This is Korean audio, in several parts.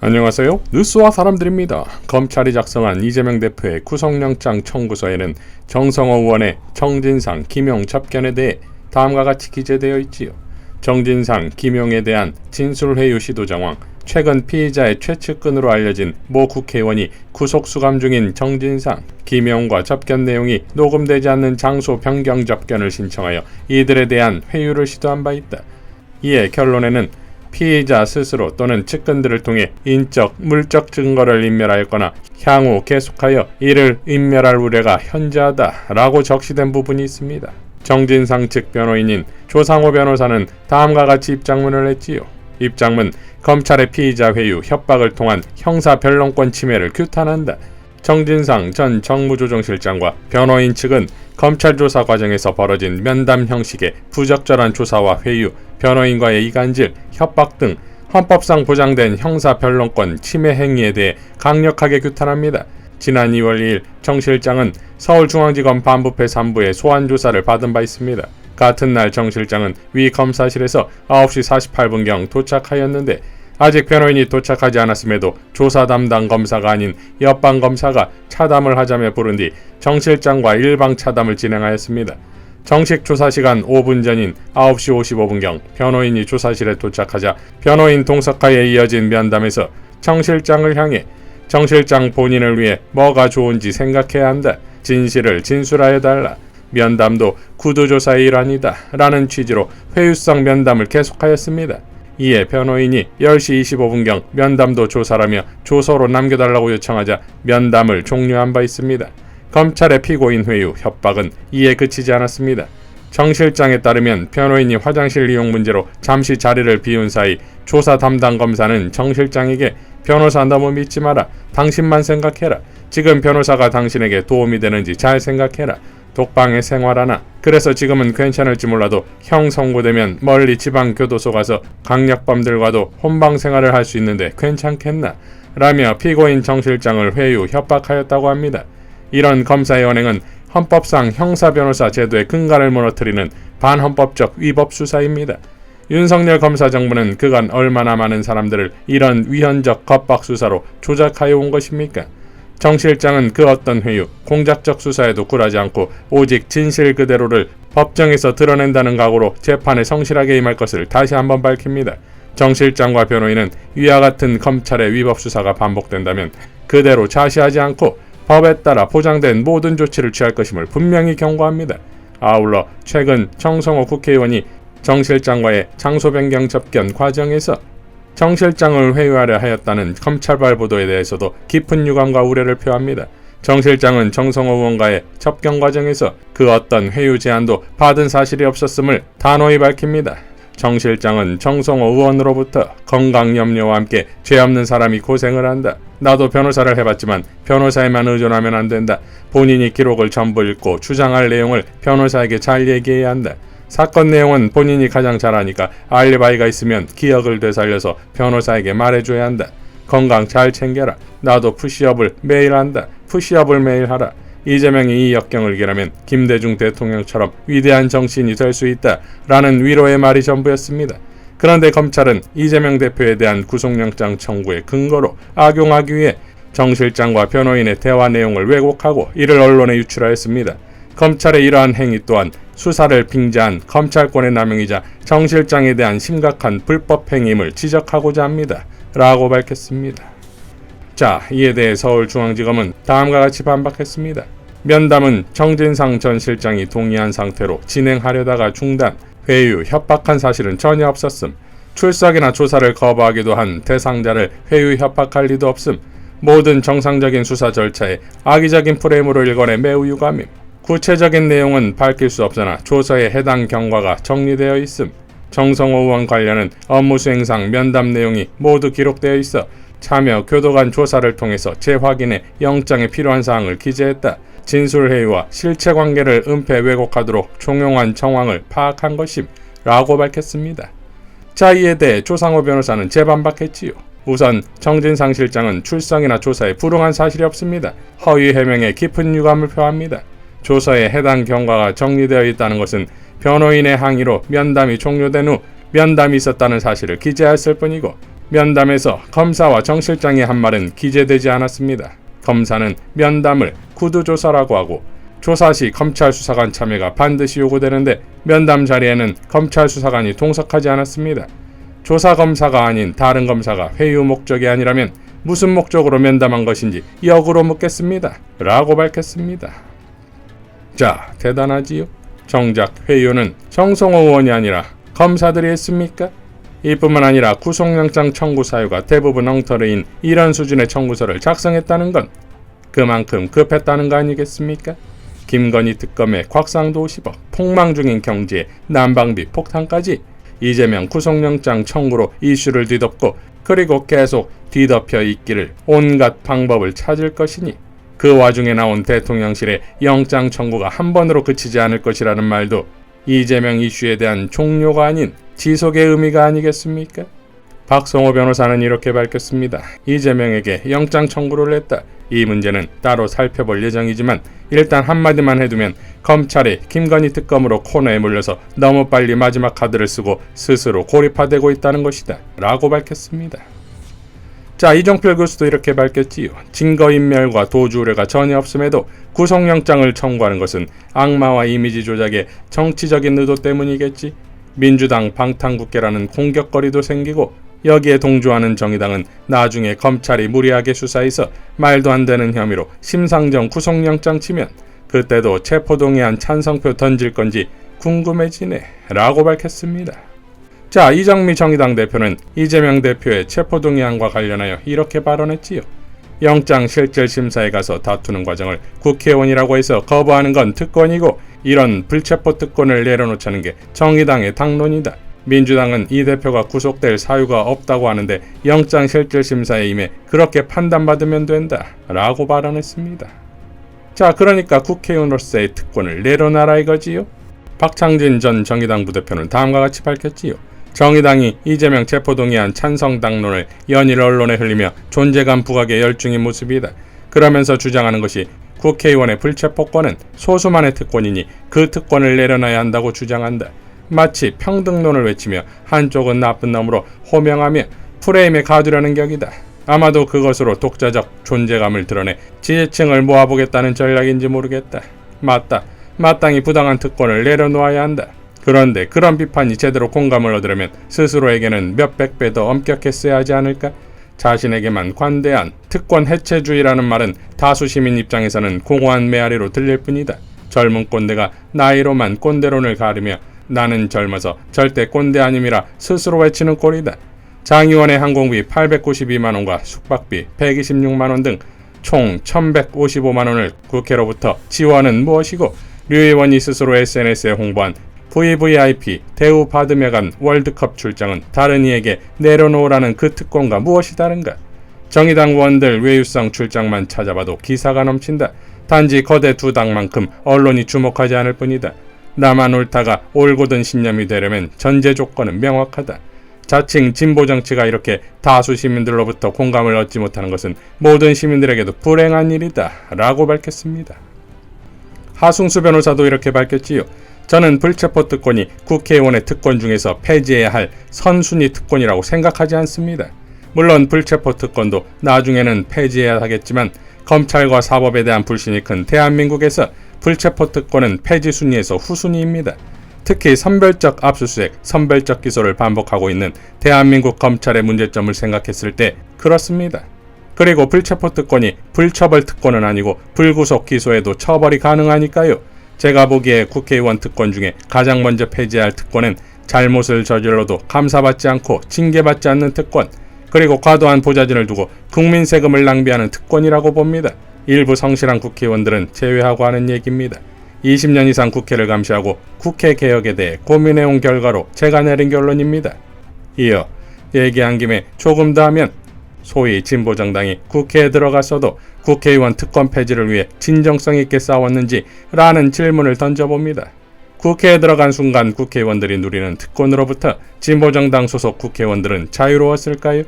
안녕하세요. 뉴스와 사람들입니다. 검찰이 작성한 이재명 대표의 구속영장 청구서에는 정성호 의원의 정진상, 김용 접견에 대해 다음과 같이 기재되어 있지요. 정진상, 김용에 대한 진술회유 시도 정황, 최근 피의자의 최측근으로 알려진 모 국회의원이 구속수감 중인 정진상, 김용과 접견 내용이 녹음되지 않는 장소 변경 접견을 신청하여 이들에 대한 회유를 시도한 바 있다. 이에 결론에는 피의자 스스로 또는 측근들을 통해 인적, 물적 증거를 인멸하였거나 향후 계속하여 이를 인멸할 우려가 현저하다라고 적시된 부분이 있습니다. 정진상 측 변호인인 조상호 변호사는 다음과 같이 입장문을 냈지요. 입장문: 검찰의 피의자 회유, 협박을 통한 형사 변론권 침해를 규탄한다. 정진상 전 정무조정실장과 변호인 측은 검찰 조사 과정에서 벌어진 면담 형식의 부적절한 조사와 회유, 변호인과의 이간질, 협박 등 헌법상 보장된 형사 변론권 침해 행위에 대해 강력하게 규탄합니다. 지난 2월 2일 정 실장은 서울중앙지검 반부패 3부의 소환조사를 받은 바 있습니다. 같은 날 정 실장은 위 검사실에서 9시 48분경 도착하였는데 아직 변호인이 도착하지 않았음에도 조사 담당 검사가 아닌 옆방 검사가 차담을 하자며 부른 뒤 정 실장과 일방 차담을 진행하였습니다. 정식 조사 시간 5분 전인 9시 55분경 변호인이 조사실에 도착하자 변호인 동석하에 이어진 면담에서 정 실장을 향해 정 실장 본인을 위해 뭐가 좋은지 생각해야 한다. 진실을 진술하여 달라. 면담도 구두조사의 일환이다. 라는 취지로 회유성 면담을 계속하였습니다. 이에 변호인이 10시 25분경 면담도 조사라며 조서로 남겨달라고 요청하자 면담을 종료한 바 있습니다. 검찰의 피고인 회유, 협박은 이에 그치지 않았습니다. 정 실장에 따르면 변호인이 화장실 이용 문제로 잠시 자리를 비운 사이 조사 담당 검사는 정 실장에게 변호사 너무 믿지 마라. 당신만 생각해라. 지금 변호사가 당신에게 도움이 되는지 잘 생각해라. 독방에 생활하나. 그래서 지금은 괜찮을지 몰라도 형 선고되면 멀리 지방교도소 가서 강력범들과도 혼방 생활을 할 수 있는데 괜찮겠나? 라며 피고인 정 실장을 회유, 협박하였다고 합니다. 이런 검사의 언행은 헌법상 형사변호사 제도의 근간을 무너뜨리는 반헌법적 위법 수사입니다. 윤석열 검사 정부는 그간 얼마나 많은 사람들을 이런 위헌적 겁박 수사로 조작하여 온 것입니까? 정 실장은 그 어떤 회유, 공작적 수사에도 굴하지 않고 오직 진실 그대로를 법정에서 드러낸다는 각오로 재판에 성실하게 임할 것을 다시 한번 밝힙니다. 정 실장과 변호인은 위와 같은 검찰의 위법 수사가 반복된다면 그대로 자시하지 않고 법에 따라 보장된 모든 조치를 취할 것임을 분명히 경고합니다. 아울러 최근 정성호 국회의원이 정 실장과의 장소 변경 접견 과정에서 정 실장을 회유하려 하였다는 검찰발 보도에 대해서도 깊은 유감과 우려를 표합니다. 정 실장은 정성호 의원과의 접견 과정에서 그 어떤 회유 제안도 받은 사실이 없었음을 단호히 밝힙니다. 정 실장은 정성호 의원으로부터 건강 염려와 함께 죄 없는 사람이 고생을 한다. 나도 변호사를 해봤지만 변호사에만 의존하면 안 된다. 본인이 기록을 전부 읽고 주장할 내용을 변호사에게 잘 얘기해야 한다. 사건 내용은 본인이 가장 잘 아니까 알리바이가 있으면 기억을 되살려서 변호사에게 말해줘야 한다. 건강 잘 챙겨라. 나도 푸시업을 매일 한다. 푸시업을 매일 하라. 이재명이 이 역경을 이기려면 김대중 대통령처럼 위대한 정치인이 될 수 있다. 라는 위로의 말이 전부였습니다. 그런데 검찰은 이재명 대표에 대한 구속영장 청구의 근거로 악용하기 위해 정 실장과 변호인의 대화 내용을 왜곡하고 이를 언론에 유출하였습니다. 검찰의 이러한 행위 또한 수사를 빙자한 검찰권의 남용이자 정 실장에 대한 심각한 불법 행위임을 지적하고자 합니다. 라고 밝혔습니다. 자, 이에 대해 서울중앙지검은 다음과 같이 반박했습니다. 면담은 정진상 전 실장이 동의한 상태로 진행하려다가 중단, 회유, 협박한 사실은 전혀 없었음. 출석이나 조사를 거부하기도 한 대상자를 회유, 협박할 리도 없음. 모든 정상적인 수사 절차에 악의적인 프레임으로 일관해 매우 유감임. 구체적인 내용은 밝힐 수 없으나 조서에 해당 경과가 정리되어 있음. 정성호 의원 관련은 업무 수행상 면담 내용이 모두 기록되어 있어 참여 교도관 조사를 통해서 재확인에 영장에 필요한 사항을 기재했다. 진술회유와 실체관계를 은폐 왜곡하도록 종용한 정황을 파악한 것임. 라고 밝혔습니다. 자, 이에 대해 조상호 변호사는 재반박했지요. 우선 정진상 실장은 출석이나 조사에 불응한 사실이 없습니다. 허위 해명에 깊은 유감을 표합니다. 조서에 해당 경과가 정리되어 있다는 것은 변호인의 항의로 면담이 종료된 후 면담이 있었다는 사실을 기재했을 뿐이고 면담에서 검사와 정 실장의 한 말은 기재되지 않았습니다. 검사는 면담을 구두조사라고 하고 조사 시 검찰 수사관 참여가 반드시 요구되는데 면담 자리에는 검찰 수사관이 동석하지 않았습니다. 조사 검사가 아닌 다른 검사가 회유 목적이 아니라면 무슨 목적으로 면담한 것인지 역으로 묻겠습니다. 라고 밝혔습니다. 자, 대단하지요? 정작 회유는 정성호 의원이 아니라 검사들이 했습니까? 이뿐만 아니라 구속영장 청구 사유가 대부분 엉터리인 이런 수준의 청구서를 작성했다는 건 그만큼 급했다는 거 아니겠습니까? 김건희 특검의 곽상도 50억, 폭망 중인 경제에 난방비 폭탄까지 이재명 구속영장 청구로 이슈를 뒤덮고 그리고 계속 뒤덮여 있기를 온갖 방법을 찾을 것이니 그 와중에 나온 대통령실의 영장 청구가 한 번으로 그치지 않을 것이라는 말도 이재명 이슈에 대한 종료가 아닌 지속의 의미가 아니겠습니까? 박성호 변호사는 이렇게 밝혔습니다. 이재명에게 영장 청구를 했다. 이 문제는 따로 살펴볼 예정이지만 일단 한마디만 해두면 검찰이 김건희 특검으로 코너에 몰려서 너무 빨리 마지막 카드를 쓰고 스스로 고립화되고 있다는 것이다. 라고 밝혔습니다. 자, 이종필 교수도 이렇게 밝혔지요. 증거인멸과 도주 우려가 전혀 없음에도 구속영장을 청구하는 것은 악마와 이미지 조작의 정치적인 의도 때문이겠지. 민주당 방탄국회라는 공격거리도 생기고 여기에 동조하는 정의당은 나중에 검찰이 무리하게 수사해서 말도 안 되는 혐의로 심상정 구속영장 치면 그때도 체포동의안 찬성표 던질 건지 궁금해지네. 라고 밝혔습니다. 자, 이정미 정의당 대표는 이재명 대표의 체포동의안과 관련하여 이렇게 발언했지요. 영장 실질심사에 가서 다투는 과정을 국회의원이라고 해서 거부하는 건 특권이고 이런 불체포 특권을 내려놓자는 게 정의당의 당론이다. 민주당은 이 대표가 구속될 사유가 없다고 하는데 영장 실질심사에 임해 그렇게 판단받으면 된다. 라고 발언했습니다. 자, 그러니까 국회의원으로서의 특권을 내려놔라 이거지요. 박창진 전 정의당 부대표는 다음과 같이 밝혔지요. 정의당이 이재명 체포동의안 찬성 당론을 연일 언론에 흘리며 존재감 부각에 열중인 모습이다. 그러면서 주장하는 것이 국회의원의 불체포권은 소수만의 특권이니 그 특권을 내려놔야 한다고 주장한다. 마치 평등론을 외치며 한쪽은 나쁜 놈으로 호명하며 프레임에 가두려는 격이다. 아마도 그것으로 독자적 존재감을 드러내 지지층을 모아보겠다는 전략인지 모르겠다. 맞다. 마땅히 부당한 특권을 내려놓아야 한다. 그런데 그런 비판이 제대로 공감을 얻으려면 스스로에게는 몇백 배 더 엄격했어야 하지 않을까? 자신에게만 관대한 특권 해체주의라는 말은 다수 시민 입장에서는 공허한 메아리로 들릴 뿐이다. 젊은 꼰대가 나이로만 꼰대론을 가르며 나는 젊어서 절대 꼰대 아님이라 스스로 외치는 꼴이다. 장 의원의 항공비 892만원과 숙박비 126만원 등 총 1155만원을 국회로부터 지원은 무엇이고 류 의원이 스스로 SNS에 홍보한 VVIP 대우 받으며 간 월드컵 출장은 다른 이에게 내려놓으라는 그 특권과 무엇이 다른가? 정의당 의원들 외유성 출장만 찾아봐도 기사가 넘친다. 단지 거대 두 당만큼 언론이 주목하지 않을 뿐이다. 나만 옳다가 올곧은 신념이 되려면 전제 조건은 명확하다. 자칭 진보 정치가 이렇게 다수 시민들로부터 공감을 얻지 못하는 것은 모든 시민들에게도 불행한 일이다. 라고 밝혔습니다. 하승수 변호사도 이렇게 밝혔지요. 저는 불체포 특권이 국회의원의 특권 중에서 폐지해야 할 선순위 특권이라고 생각하지 않습니다. 물론 불체포 특권도 나중에는 폐지해야 하겠지만 검찰과 사법에 대한 불신이 큰 대한민국에서 불체포 특권은 폐지 순위에서 후순위입니다. 특히 선별적 압수수색, 선별적 기소를 반복하고 있는 대한민국 검찰의 문제점을 생각했을 때 그렇습니다. 그리고 불체포 특권이 불처벌 특권은 아니고 불구속 기소에도 처벌이 가능하니까요. 제가 보기에 국회의원 특권 중에 가장 먼저 폐지할 특권은 잘못을 저질러도 감사받지 않고 징계받지 않는 특권, 그리고 과도한 보좌진을 두고 국민 세금을 낭비하는 특권이라고 봅니다. 일부 성실한 국회의원들은 제외하고 하는 얘기입니다. 20년 이상 국회를 감시하고 국회 개혁에 대해 고민해온 결과로 제가 내린 결론입니다. 이어 얘기한 김에 조금 더 하면 소위 진보정당이 국회에 들어갔어도 국회의원 특권 폐지를 위해 진정성 있게 싸웠는지 라는 질문을 던져봅니다. 국회에 들어간 순간 국회의원들이 누리는 특권으로부터 진보정당 소속 국회의원들은 자유로웠을까요?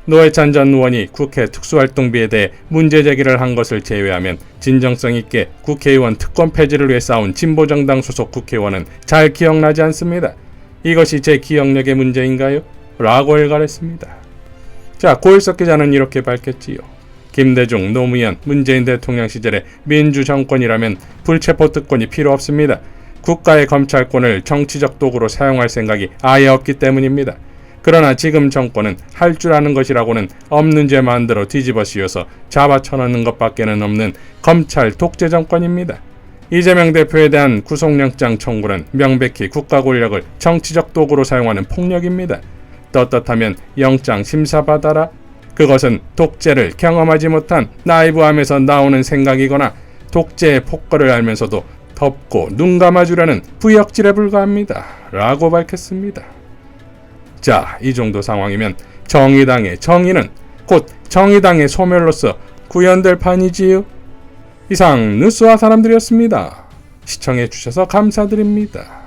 노회찬 전 의원이 국회 특수활동비에 대해 문제 제기를 한 것을 제외하면 진정성 있게 국회의원 특권 폐지를 위해 싸운 진보정당 소속 국회의원은 잘 기억나지 않습니다. 이것이 제 기억력의 문제인가요? 라고 일갈했습니다. 자, 고일석 기자는 이렇게 밝혔지요. 김대중, 노무현, 문재인 대통령 시절에 민주정권이라면 불체포 특권이 필요 없습니다. 국가의 검찰권을 정치적 도구로 사용할 생각이 아예 없기 때문입니다. 그러나 지금 정권은 할 줄 아는 것이라고는 없는 죄 만들어 뒤집어 씌워서 잡아쳐넣는 것밖에는 없는 검찰 독재 정권입니다. 이재명 대표에 대한 구속영장 청구는 명백히 국가 권력을 정치적 도구로 사용하는 폭력입니다. 떳떳하면 영장 심사받아라. 그것은 독재를 경험하지 못한 나이브함에서 나오는 생각이거나 독재의 폭거를 알면서도 덮고 눈 감아주려는 부역질에 불과합니다. 라고 밝혔습니다. 자, 이 정도 상황이면 정의당의 정의는 곧 정의당의 소멸로서 구현될 판이지요. 이상 뉴스와 사람들이었습니다. 시청해주셔서 감사드립니다.